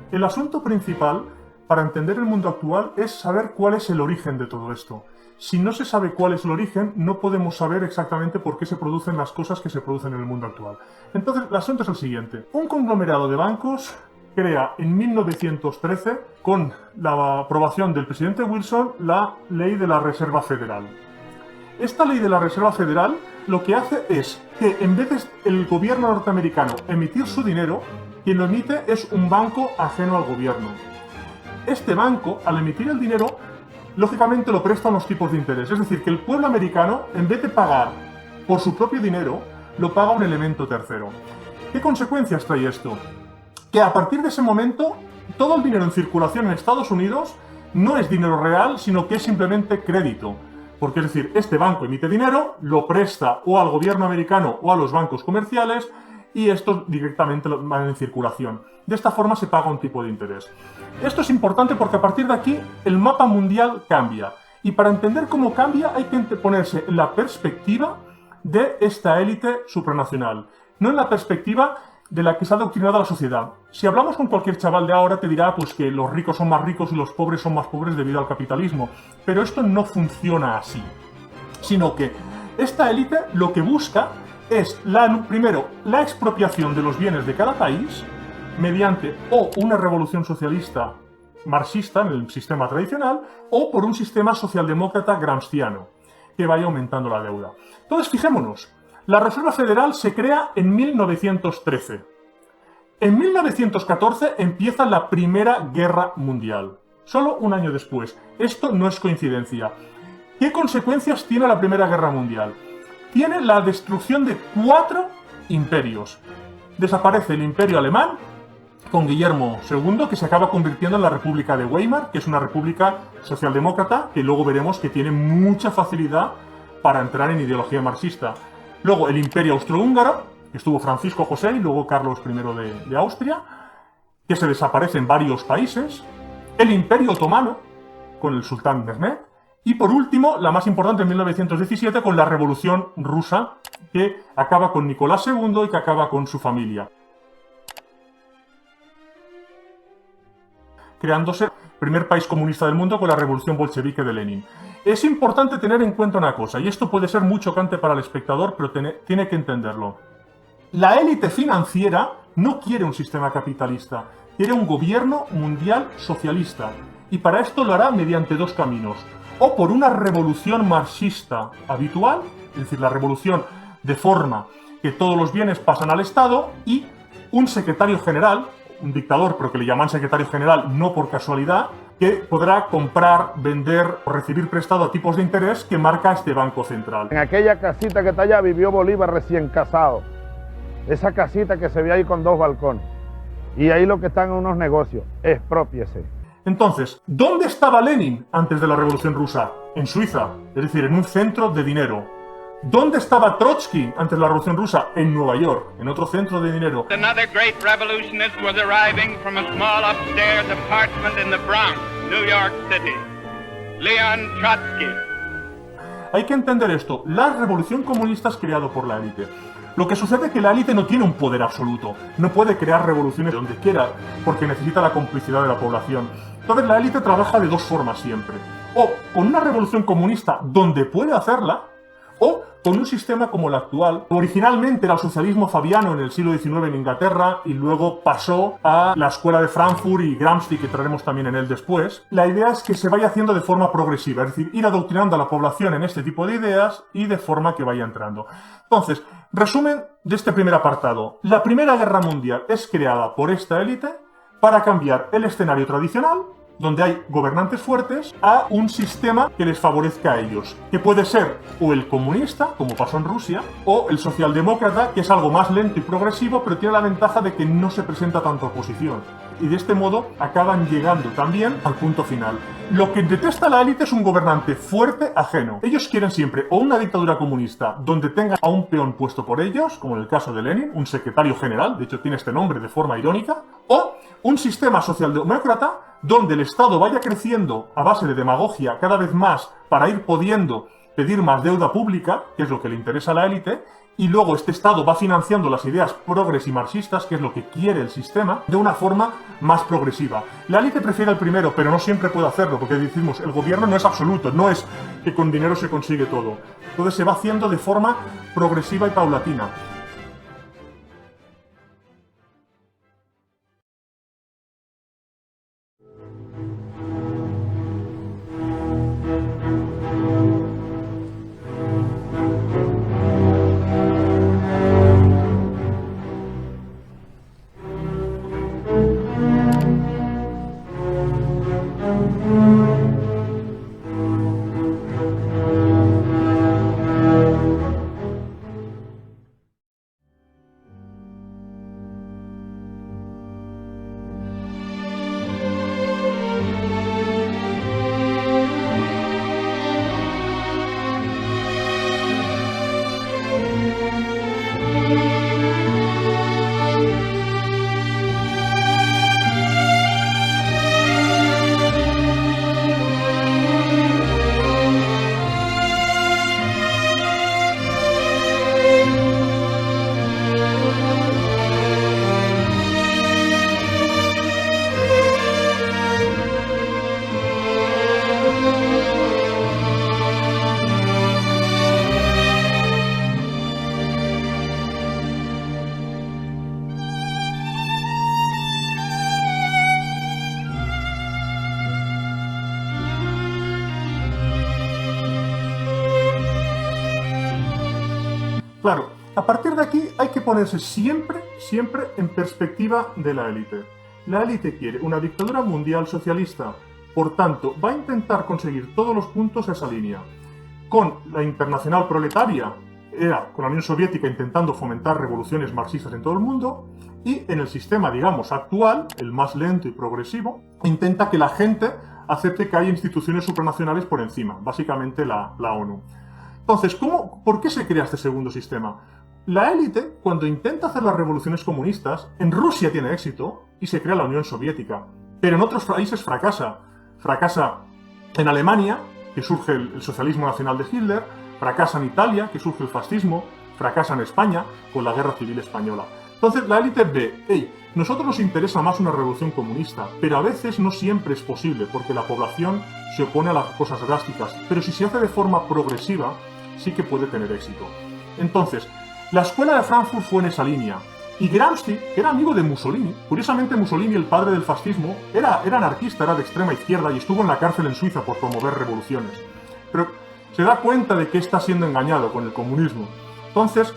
El asunto principal para entender el mundo actual es saber cuál es el origen de todo esto. Si no se sabe cuál es el origen, no podemos saber exactamente por qué se producen las cosas que se producen en el mundo actual. Entonces, el asunto es el siguiente. Un conglomerado de bancos crea en 1913, con la aprobación del presidente Wilson, la Ley de la Reserva Federal. Esta Ley de la Reserva Federal lo que hace es que, en vez de el gobierno norteamericano emitir su dinero, quien lo emite es un banco ajeno al gobierno. Este banco, al emitir el dinero, lógicamente lo presta a unos tipos de interés. Es decir, que el pueblo americano, en vez de pagar por su propio dinero, lo paga un elemento tercero. ¿Qué consecuencias trae esto? Que a partir de ese momento, todo el dinero en circulación en Estados Unidos no es dinero real, sino que es simplemente crédito. Porque es decir, este banco emite dinero, lo presta o al gobierno americano o a los bancos comerciales, y estos directamente van en circulación. De esta forma se paga un tipo de interés. Esto es importante porque a partir de aquí el mapa mundial cambia. Y para entender cómo cambia hay que ponerse en la perspectiva de esta élite supranacional, no en la perspectiva de la que se ha adoctrinado a la sociedad. Si hablamos con cualquier chaval de ahora te dirá pues, que los ricos son más ricos y los pobres son más pobres debido al capitalismo. Pero esto no funciona así. Sino que esta élite lo que busca es, primero, la expropiación de los bienes de cada país mediante o una revolución socialista marxista en el sistema tradicional o por un sistema socialdemócrata gramsciano que vaya aumentando la deuda. Entonces, fijémonos, la Reserva Federal se crea en 1913. En 1914 empieza la Primera Guerra Mundial, solo un año después. Esto no es coincidencia. ¿Qué consecuencias tiene la Primera Guerra Mundial? Tiene la destrucción de 4 imperios. Desaparece el Imperio Alemán con Guillermo II, que se acaba convirtiendo en la República de Weimar, que es una república socialdemócrata que luego veremos que tiene mucha facilidad para entrar en ideología marxista. Luego el Imperio Austrohúngaro, que estuvo Francisco José y luego Carlos I de Austria, que se desaparece en varios países. El Imperio Otomano, con el sultán Mehmed. Y por último, la más importante en 1917, con la Revolución Rusa, que acaba con Nicolás II y que acaba con su familia, creándose el primer país comunista del mundo con la Revolución Bolchevique de Lenin. Es importante tener en cuenta una cosa, y esto puede ser muy chocante para el espectador, pero tiene que entenderlo. La élite financiera no quiere un sistema capitalista, quiere un gobierno mundial socialista, y para esto lo hará mediante dos caminos. O por una revolución marxista habitual, es decir, la revolución de forma que todos los bienes pasan al Estado, y un secretario general, un dictador, pero que le llaman secretario general no por casualidad, que podrá comprar, vender o recibir prestado a tipos de interés que marca este Banco Central. En aquella casita que está allá vivió Bolívar recién casado. Esa casita que se ve ahí con 2 balcones. Y ahí lo que están en unos negocios, exprópiese. Entonces, ¿dónde estaba Lenin antes de la Revolución Rusa? En Suiza, es decir, en un centro de dinero. ¿Dónde estaba Trotsky antes de la Revolución Rusa? En Nueva York, en otro centro de dinero. Another great revolutionist was arriving from a small upstairs apartment in the Bronx, New York City. Leon Trotsky. Hay que entender esto. La revolución comunista es creada por la élite. Lo que sucede es que la élite no tiene un poder absoluto. No puede crear revoluciones donde quiera, porque necesita la complicidad de la población. Entonces la élite trabaja de dos formas siempre. O con una revolución comunista donde puede hacerla, o con un sistema como el actual. Originalmente era el socialismo fabiano en el siglo XIX en Inglaterra y luego pasó a la escuela de Frankfurt y Gramsci, que traeremos también en él después. La idea es que se vaya haciendo de forma progresiva, es decir, ir adoctrinando a la población en este tipo de ideas y de forma que vaya entrando. Entonces, resumen de este primer apartado. La Primera Guerra Mundial es creada por esta élite para cambiar el escenario tradicional, donde hay gobernantes fuertes, a un sistema que les favorezca a ellos, que puede ser o el comunista, como pasó en Rusia, o el socialdemócrata, que es algo más lento y progresivo, pero tiene la ventaja de que no se presenta tanta oposición. Y de este modo acaban llegando también al punto final. Lo que detesta la élite es un gobernante fuerte ajeno. Ellos quieren siempre o una dictadura comunista donde tengan a un peón puesto por ellos, como en el caso de Lenin, un secretario general, de hecho tiene este nombre de forma irónica, o un sistema socialdemócrata donde el Estado vaya creciendo a base de demagogia cada vez más para ir pudiendo pedir más deuda pública, que es lo que le interesa a la élite, y luego este Estado va financiando las ideas progres y marxistas, que es lo que quiere el sistema, de una forma más progresiva. La élite prefiere el primero, pero no siempre puede hacerlo, porque decimos, el gobierno no es absoluto, no es que con dinero se consigue todo. Entonces se va haciendo de forma progresiva y paulatina. Claro, a partir de aquí hay que ponerse siempre en perspectiva de la élite. La élite quiere una dictadura mundial socialista, por tanto, va a intentar conseguir todos los puntos a esa línea. Con la internacional proletaria, era con la Unión Soviética intentando fomentar revoluciones marxistas en todo el mundo, y en el sistema, digamos, actual, el más lento y progresivo, intenta que la gente acepte que hay instituciones supranacionales por encima, básicamente la ONU. Entonces, ¿por qué se crea este segundo sistema? La élite, cuando intenta hacer las revoluciones comunistas, en Rusia tiene éxito y se crea la Unión Soviética, pero en otros países fracasa. Fracasa en Alemania, que surge el socialismo nacional de Hitler, fracasa en Italia, que surge el fascismo, fracasa en España, con la Guerra Civil Española. Entonces la élite ve, hey, nosotros nos interesa más una revolución comunista, pero a veces no siempre es posible, porque la población se opone a las cosas drásticas, pero si se hace de forma progresiva, sí que puede tener éxito. Entonces, la escuela de Frankfurt fue en esa línea, y Gramsci, que era amigo de Mussolini, curiosamente Mussolini, el padre del fascismo, era anarquista, era de extrema izquierda y estuvo en la cárcel en Suiza por promover revoluciones. Pero se da cuenta de que está siendo engañado con el comunismo. Entonces,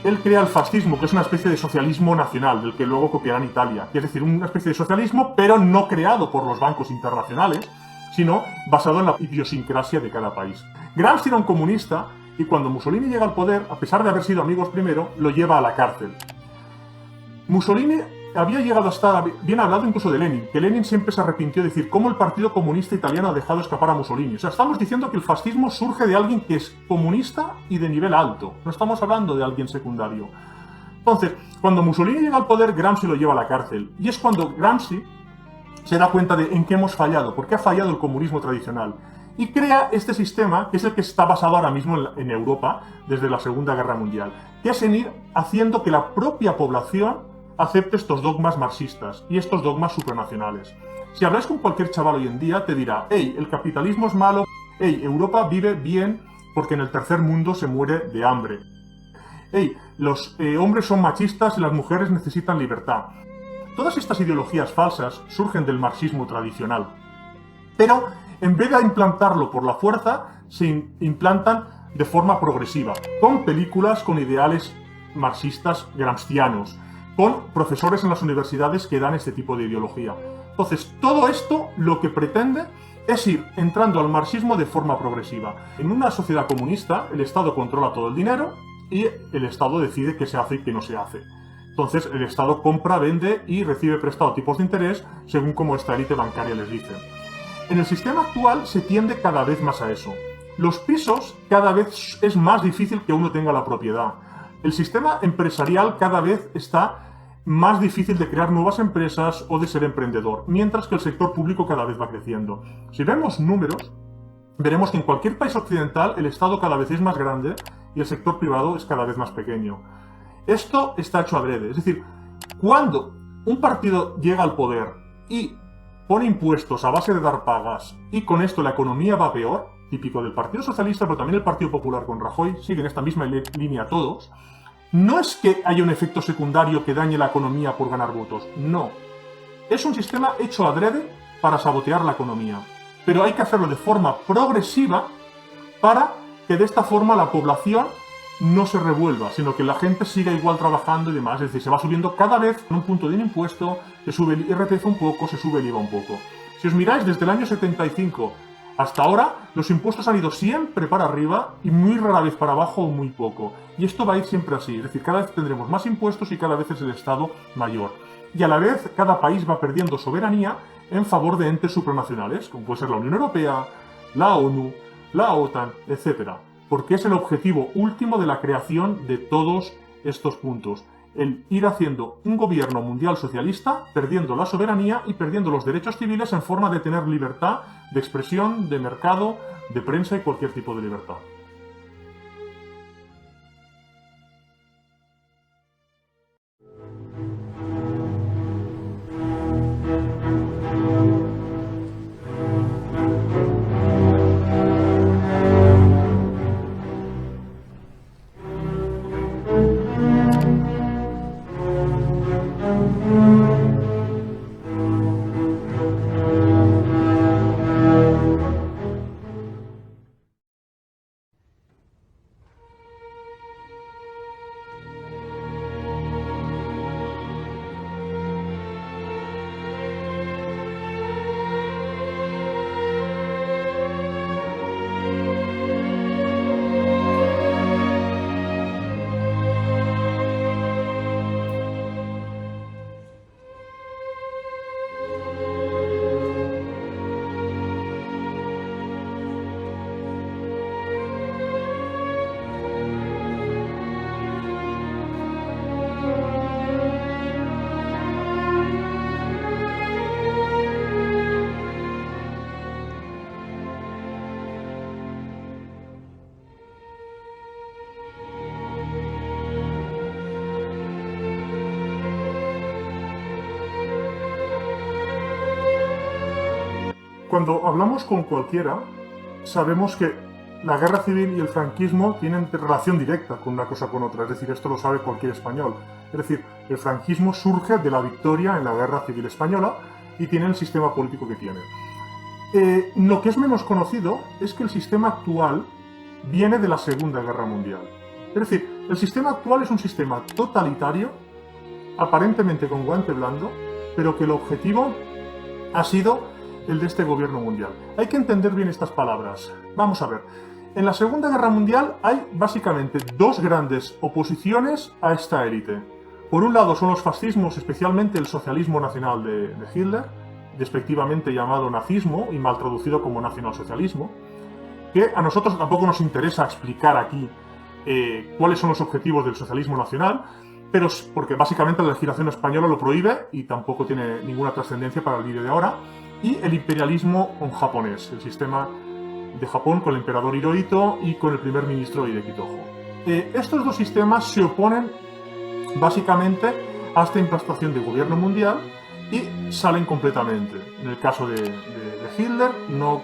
él crea el fascismo, que es una especie de socialismo nacional, del que luego copiará en Italia. Es decir, una especie de socialismo, pero no creado por los bancos internacionales, sino basado en la idiosincrasia de cada país. Gramsci era un comunista, y cuando Mussolini llega al poder, a pesar de haber sido amigos primero, lo lleva a la cárcel. Mussolini había llegado a estar bien hablado incluso de Lenin, que Lenin siempre se arrepintió de decir cómo el Partido Comunista Italiano ha dejado escapar a Mussolini. O sea, estamos diciendo que el fascismo surge de alguien que es comunista y de nivel alto. No estamos hablando de alguien secundario. Entonces, cuando Mussolini llega al poder, Gramsci lo lleva a la cárcel. Y es cuando Gramsci se da cuenta de en qué hemos fallado, por qué ha fallado el comunismo tradicional. Y crea este sistema, que es el que está basado ahora mismo en Europa, desde la Segunda Guerra Mundial, que es en ir haciendo que la propia población acepte estos dogmas marxistas y estos dogmas supranacionales. Si habláis con cualquier chaval hoy en día, te dirá, hey, el capitalismo es malo, hey, Europa vive bien porque en el tercer mundo se muere de hambre. Hey, los hombres son machistas y las mujeres necesitan libertad. Todas estas ideologías falsas surgen del marxismo tradicional. Pero en vez de implantarlo por la fuerza, se implantan de forma progresiva, con películas con ideales marxistas gramscianos, con profesores en las universidades que dan este tipo de ideología. Entonces, todo esto lo que pretende es ir entrando al marxismo de forma progresiva. En una sociedad comunista, el Estado controla todo el dinero y el Estado decide qué se hace y qué no se hace. Entonces, el Estado compra, vende y recibe prestado tipos de interés según como esta élite bancaria les dice. En el sistema actual se tiende cada vez más a eso. Los pisos cada vez es más difícil que uno tenga la propiedad. El sistema empresarial cada vez está más difícil de crear nuevas empresas o de ser emprendedor, mientras que el sector público cada vez va creciendo. Si vemos números, veremos que en cualquier país occidental el Estado cada vez es más grande y el sector privado es cada vez más pequeño. Esto está hecho adrede, es decir, cuando un partido llega al poder y pone impuestos a base de dar pagas y con esto la economía va peor, típico del Partido Socialista, pero también el Partido Popular con Rajoy, siguen esta misma línea todos, no es que haya un efecto secundario que dañe la economía por ganar votos, no. Es un sistema hecho adrede para sabotear la economía, pero hay que hacerlo de forma progresiva para que de esta forma la población no se revuelva, sino que la gente siga igual trabajando y demás. Es decir, se va subiendo cada vez en un punto de un impuesto, se sube el IRPF un poco, se sube el IVA un poco. Si os miráis desde el año 75 hasta ahora, los impuestos han ido siempre para arriba y muy rara vez para abajo o muy poco. Y esto va a ir siempre así, es decir, cada vez tendremos más impuestos y cada vez es el Estado mayor. Y a la vez, cada país va perdiendo soberanía en favor de entes supranacionales, como puede ser la Unión Europea, la ONU, la OTAN, etc. Porque es el objetivo último de la creación de todos estos puntos. El ir haciendo un gobierno mundial socialista, perdiendo la soberanía y perdiendo los derechos civiles en forma de tener libertad de expresión, de mercado, de prensa y cualquier tipo de libertad. Cuando hablamos con cualquiera, sabemos que la guerra civil y el franquismo tienen relación directa con una cosa con otra, es decir, esto lo sabe cualquier español. Es decir, el franquismo surge de la victoria en la guerra civil española y tiene el sistema político que tiene. Lo que es menos conocido es que el sistema actual viene de la Segunda Guerra Mundial. Es decir, el sistema actual es un sistema totalitario, aparentemente con guante blando, pero que el objetivo ha sido el de este gobierno mundial. Hay que entender bien estas palabras. Vamos a ver. En la Segunda Guerra Mundial hay básicamente dos grandes oposiciones a esta élite. Por un lado son los fascismos, especialmente el socialismo nacional de Hitler, despectivamente llamado nazismo y mal traducido como nacionalsocialismo, que a nosotros tampoco nos interesa explicar aquí cuáles son los objetivos del socialismo nacional, pero porque básicamente la legislación española lo prohíbe y tampoco tiene ninguna trascendencia para el vídeo de ahora. Y el imperialismo japonés, el sistema de Japón con el emperador Hirohito y con el primer ministro Hideki Tojo. Estos dos sistemas se oponen básicamente a esta implantación de gobierno mundial y salen completamente. En el caso de Hitler no